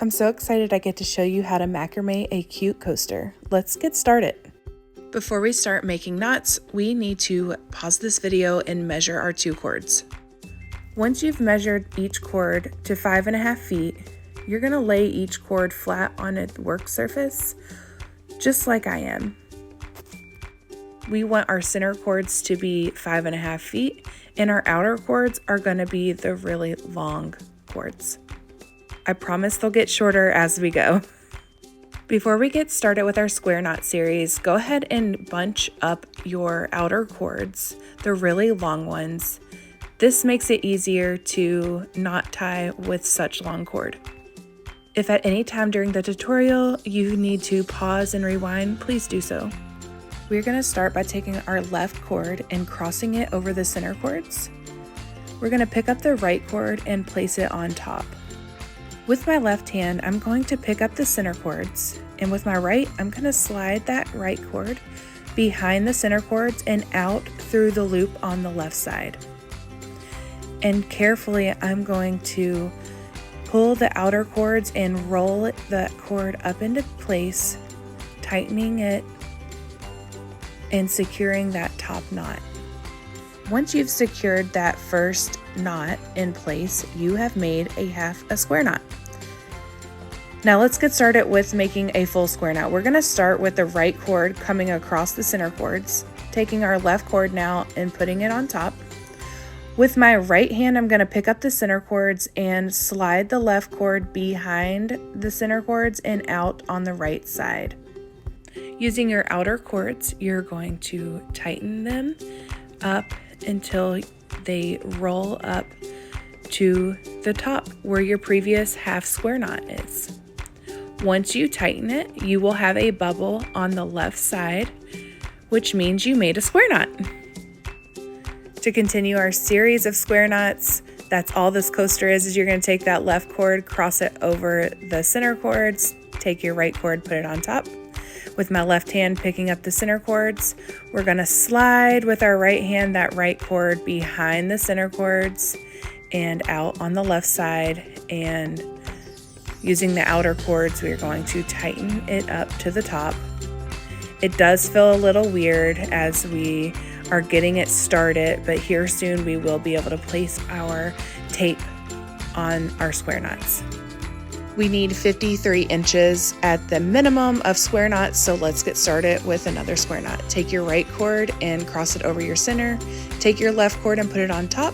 I'm so excited I get to show you how to macrame a cute coaster. Let's get started. Before we start making knots, we need to pause this video and measure our 2 cords. Once you've measured each cord to 5.5 feet, you're going to lay each cord flat on a work surface, just like I am. We want our center cords to be 5.5 feet, and our outer cords are going to be the really long cords. I promise they'll get shorter as we go. Before we get started with our square knot series, go ahead and bunch up your outer cords, the really long ones. This makes it easier to knot tie with such long cord. If at any time during the tutorial you need to pause and rewind, please do so. We're going to start by taking our left cord and crossing it over the center cords. We're going to pick up the right cord and place it on top. With my left hand, I'm going to pick up the center cords, and with my right, I'm going to slide that right cord behind the center cords and out through the loop on the left side. And carefully, I'm going to pull the outer cords and roll that cord up into place, tightening it and securing that top knot. Once you've secured that first knot in place, you have made a square knot. Now let's get started with making a full square knot. We're going to start with the right cord coming across the center cords, taking our left cord now and putting it on top. With my right hand, I'm going to pick up the center cords and slide the left cord behind the center cords and out on the right side. Using your outer cords, you're going to tighten them up until they roll up to the top where your previous half square knot is. Once you tighten it, you will have a bubble on the left side, which means you made a square knot. To continue our series of square knots, that's all this coaster is you're going to take that left cord, cross it over the center cords, take your right cord, put it on top. With my left hand picking up the center cords, we're going to slide with our right hand that right cord behind the center cords and out on the left side, and using the outer cords, we're going to tighten it up to the top. It does feel a little weird as we are getting it started, but here soon we will be able to place our tape on our square knots. We need 53 inches at the minimum of square knots, so let's get started with another square knot. Take your right cord and cross it over your center. Take your left cord and put it on top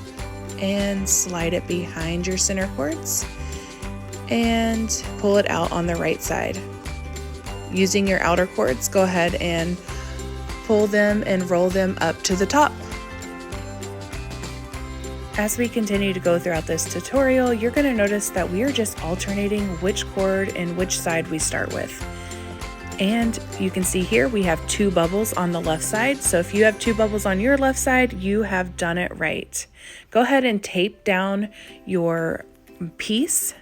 and slide it behind your center cords and pull it out on the right side. Using your outer cords, go ahead and pull them and roll them up to the top. As we continue to go throughout this tutorial, you're going to notice that we are just alternating which cord and which side we start with. And you can see here we have 2 bubbles on the left side. So if you have 2 bubbles on your left side, you have done it right. Go ahead and tape down your piece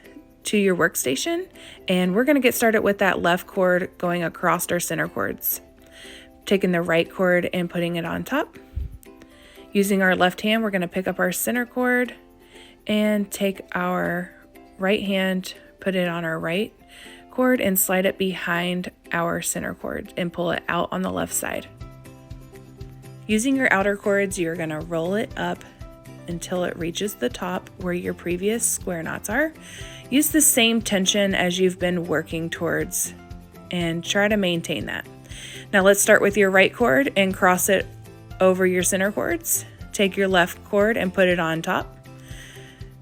to your workstation, and we're going to get started with that left cord going across our center cords. Taking the right cord and putting it on top. Using our left hand, we're going to pick up our center cord and take our right hand, put it on our right cord and slide it behind our center cord and pull it out on the left side. Using your outer cords, you're going to roll it up until it reaches the top where your previous square knots are. Use the same tension as you've been working towards and try to maintain that. Now let's start with your right cord and cross it over your center cords. Take your left cord and put it on top.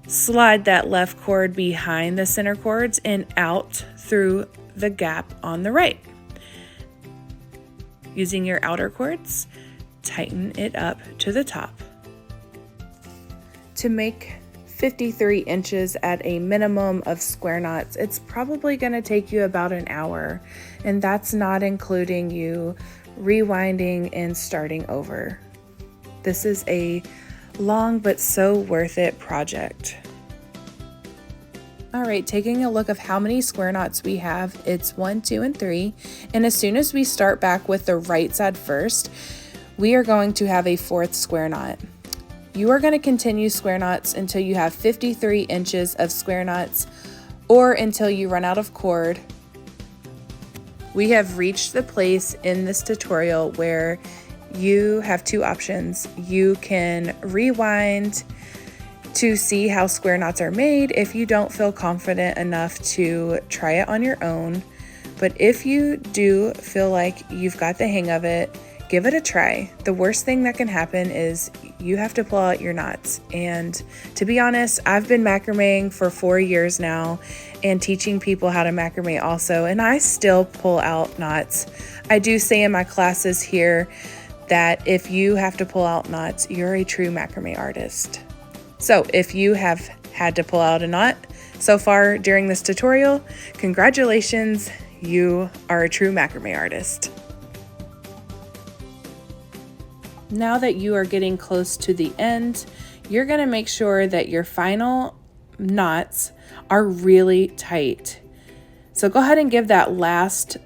Slide that left cord behind the center cords and out through the gap on the right. Using your outer cords, tighten it up to the top. To make 53 inches at a minimum of square knots, it's probably going to take you about an hour, and that's not including you rewinding and starting over. This is a long but so worth it project. All right, taking a look of how many square knots we have, it's 1, 2, and 3. And as soon as we start back with the right side first, we are going to have a 4th square knot. You are going to continue square knots until you have 53 inches of square knots, or until you run out of cord. We have reached the place in this tutorial where you have two options. You can rewind to see how square knots are made if you don't feel confident enough to try it on your own. But if you do feel like you've got the hang of it, give it a try. The worst thing that can happen is you have to pull out your knots. And to be honest, I've been macrameing for 4 years now and teaching people how to macrame also, and I still pull out knots. I do say in my classes here that if you have to pull out knots, you're a true macrame artist. So if you have had to pull out a knot so far during this tutorial, congratulations, you are a true macrame artist. Now that you are getting close to the end, you're going to make sure that your final knots are really tight. So go ahead and give that last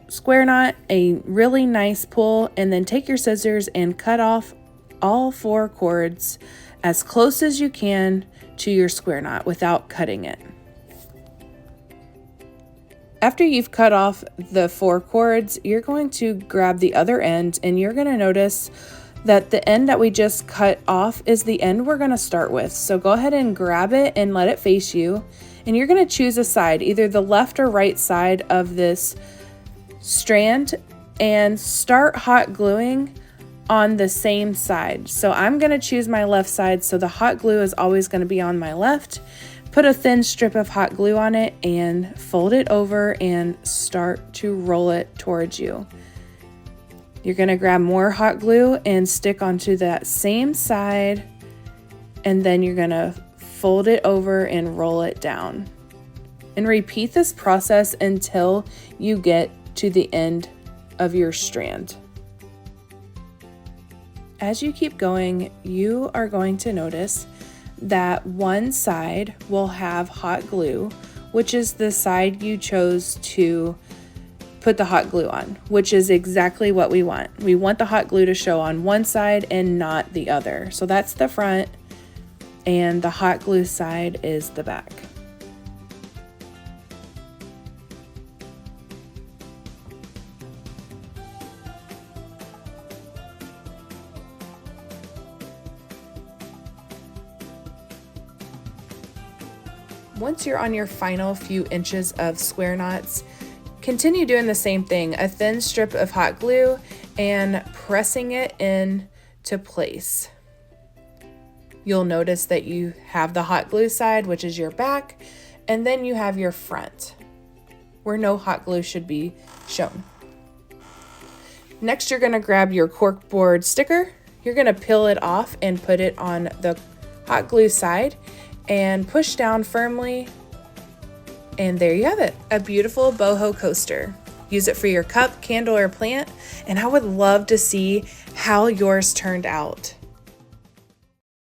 square knot a really nice pull, and then take your scissors and cut off all 4 cords as close as you can to your square knot without cutting it. After you've cut off the 4 cords, you're going to grab the other end, and you're going to notice that the end that we just cut off is the end we're going to start with. So go ahead and grab it and let it face you, and you're going to choose a side, either the left or right side of this strand, and start hot gluing on the same side. So I'm going to choose my left side, so the hot glue is always going to be on my left. Put a thin strip of hot glue on it and fold it over and start to roll it towards you. You're going to grab more hot glue and stick onto that same side, and then you're going to fold it over and roll it down. And repeat this process until you get to the end of your strand. As you keep going, you are going to notice that one side will have hot glue, which is the side you chose to put the hot glue on, which is exactly what we want. We want the hot glue to show on one side and not the other. So that's the front, and the hot glue side is the back. Once you're on your final few inches of square knots, continue doing the same thing, a thin strip of hot glue and pressing it into place. You'll notice that you have the hot glue side, which is your back, and then you have your front, where no hot glue should be shown. Next, you're going to grab your corkboard sticker. You're going to peel it off and put it on the hot glue side and push down firmly. And there you have it, a beautiful boho coaster. Use it for your cup, candle, or plant, and I would love to see how yours turned out.